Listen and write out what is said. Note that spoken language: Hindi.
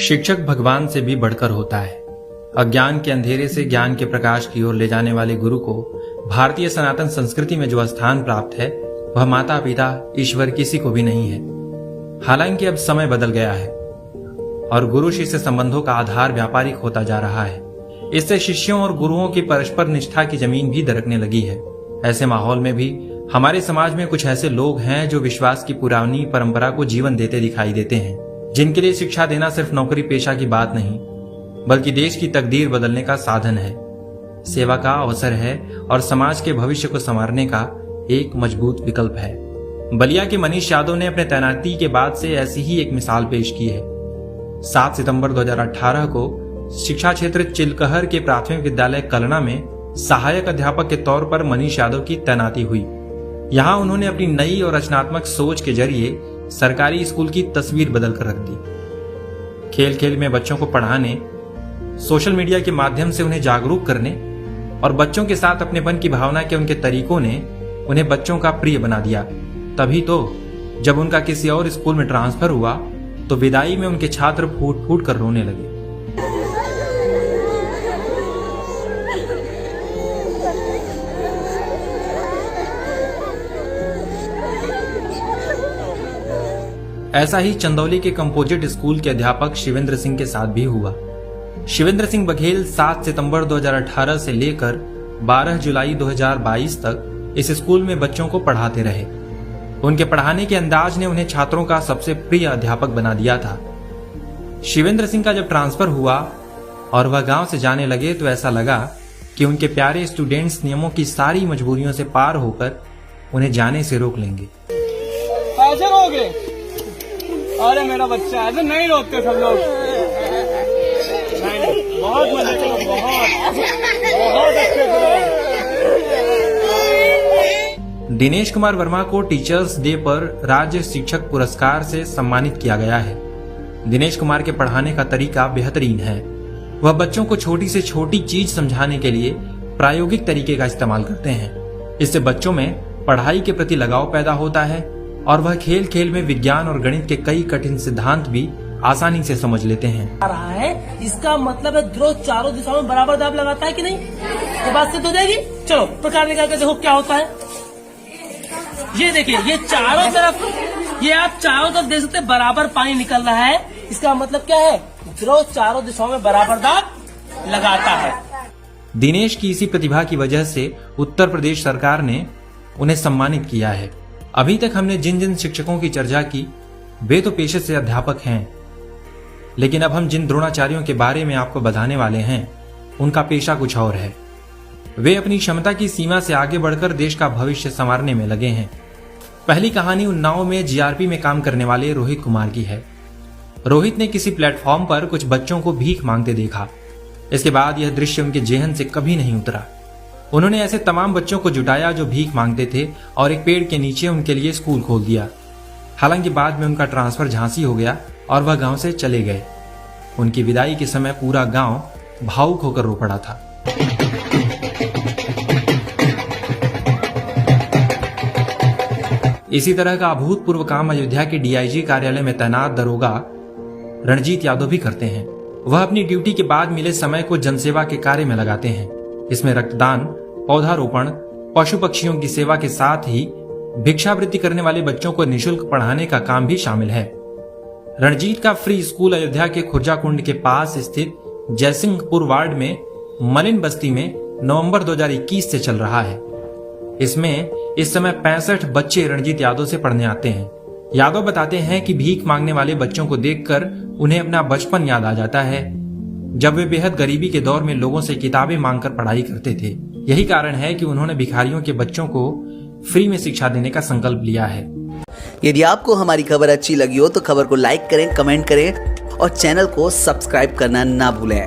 शिक्षक भगवान से भी बढ़कर होता है। अज्ञान के अंधेरे से ज्ञान के प्रकाश की ओर ले जाने वाले गुरु को भारतीय सनातन संस्कृति में जो स्थान प्राप्त है वह माता पिता ईश्वर किसी को भी नहीं है। हालांकि अब समय बदल गया है और गुरु शिष्य संबंधों का आधार व्यापारिक होता जा रहा है। इससे शिष्यों और गुरुओं की परस्पर निष्ठा की जमीन भी दरकने लगी है। ऐसे माहौल में भी हमारे समाज में कुछ ऐसे लोग हैं जो विश्वास की पुरानी परंपरा को जीवन देते दिखाई देते हैं, जिनके लिए शिक्षा देना सिर्फ नौकरी पेशा की बात नहीं बल्कि देश की तकदीर बदलने का साधन है, सेवा का अवसर है और समाज के भविष्य को संवारने का एक मजबूत विकल्प है। बलिया के मनीष यादव ने अपने तैनाती के बाद से ऐसी ही एक मिसाल पेश की है। 7 सितंबर 2018 को शिक्षा क्षेत्र चिलकहर के प्राथमिक विद्यालय कलना में सहायक अध्यापक के तौर पर मनीष यादव की तैनाती हुई। यहाँ उन्होंने अपनी नई और रचनात्मक सोच के जरिए सरकारी स्कूल की तस्वीर बदल कर रख दी। खेल खेल में बच्चों को पढ़ाने, सोशल मीडिया के माध्यम से उन्हें जागरूक करने और बच्चों के साथ अपनेपन की भावना के उनके तरीकों ने उन्हें बच्चों का प्रिय बना दिया। तभी तो जब उनका किसी और स्कूल में ट्रांसफर हुआ तो विदाई में उनके छात्र फूट फूट कर रोने लगे। ऐसा ही चंदौली के कंपोजिट स्कूल के अध्यापक शिवेंद्र सिंह के साथ भी हुआ। शिवेंद्र सिंह बघेल 7 सितंबर 2018 से लेकर 12 जुलाई 2022 तक इस स्कूल में बच्चों को पढ़ाते रहे। उनके पढ़ाने के अंदाज ने उन्हें छात्रों का सबसे प्रिय अध्यापक बना दिया था। शिवेंद्र सिंह का जब ट्रांसफर हुआ और वह गांव से जाने लगे तो ऐसा लगा कि उनके प्यारे स्टूडेंट्स नियमों की सारी मजबूरियों से पार होकर उन्हें जाने से रोक लेंगे। ऐसे रोके? अरे मेरा बच्चा, ऐसे नहीं रोकते सब लोग। नहीं, बहुत मजे करो, बहुत अच्छे करो। दिनेश कुमार वर्मा को टीचर्स डे पर राज्य शिक्षक पुरस्कार से सम्मानित किया गया है। दिनेश कुमार के पढ़ाने का तरीका बेहतरीन है। वह बच्चों को छोटी से छोटी चीज समझाने के लिए प्रायोगिक तरीके का इस्तेमाल करते हैं। इससे बच्चों में पढ़ाई के प्रति लगाव पैदा होता है और वह खेल खेल में विज्ञान और गणित के कई कठिन सिद्धांत भी आसानी से समझ लेते हैं। रहा है इसका मतलब है ध्रुव चारों दिशाओं में बराबर दाब लगाता है कि नहीं? ये बात सिद्ध हो जाएगी। चलो प्रकार निकाल के देखो क्या होता है। ये देखिए, ये चारों तरफ, ये आप चारों तरफ देख सकते हैं बराबर पानी निकल रहा है। इसका मतलब क्या है? ध्रुव चारों दिशाओं में बराबर दाब लगाता है। दिनेश की इसी प्रतिभा की वजह से उत्तर प्रदेश सरकार ने उन्हें सम्मानित किया है। अभी तक हमने जिन जिन शिक्षकों की चर्चा की वे तो पेशे से अध्यापक हैं, लेकिन अब हम जिन द्रोणाचार्यों के बारे में आपको बताने वाले हैं उनका पेशा कुछ और है। वे अपनी क्षमता की सीमा से आगे बढ़कर देश का भविष्य संवारने में लगे हैं। पहली कहानी उन्नाव में जीआरपी में काम करने वाले रोहित कुमार की है। रोहित ने किसी प्लेटफॉर्म पर कुछ बच्चों को भीख मांगते देखा। इसके बाद यह दृश्य उनके जेहन से कभी नहीं उतरा। उन्होंने ऐसे तमाम बच्चों को जुटाया जो भीख मांगते थे और एक पेड़ के नीचे उनके लिए स्कूल खोल दिया। हालांकि बाद में उनका ट्रांसफर झांसी हो गया और वह गांव से चले गए। उनकी विदाई के समय पूरा गांव भावुक होकर रो पड़ा था। इसी तरह का अभूतपूर्व काम अयोध्या के डीआईजी कार्यालय में तैनात दरोगा रणजीत यादव भी करते हैं। वह अपनी ड्यूटी के बाद मिले समय को जनसेवा के कार्य में लगाते हैं। इसमें रक्तदान, पौधारोपण, पशु पक्षियों की सेवा के साथ ही भिक्षावृत्ति करने वाले बच्चों को निःशुल्क पढ़ाने का काम भी शामिल है। रणजीत का फ्री स्कूल अयोध्या के खुर्जा कुंड के पास स्थित जयसिंहपुर वार्ड में मलिन बस्ती में नवंबर 2021 से चल रहा है। इसमें इस समय 65 बच्चे रणजीत यादव से पढ़ने आते हैं। यादव बताते हैं कि भीख मांगने वाले बच्चों को देखकर उन्हें अपना बचपन याद आ जाता है, जब वे बेहद गरीबी के दौर में लोगों से किताबें मांगकर पढ़ाई करते थे। यही कारण है कि उन्होंने भिखारियों के बच्चों को फ्री में शिक्षा देने का संकल्प लिया है। यदि आपको हमारी खबर अच्छी लगी हो तो खबर को लाइक करें, कमेंट करें और चैनल को सब्सक्राइब करना ना भूलें।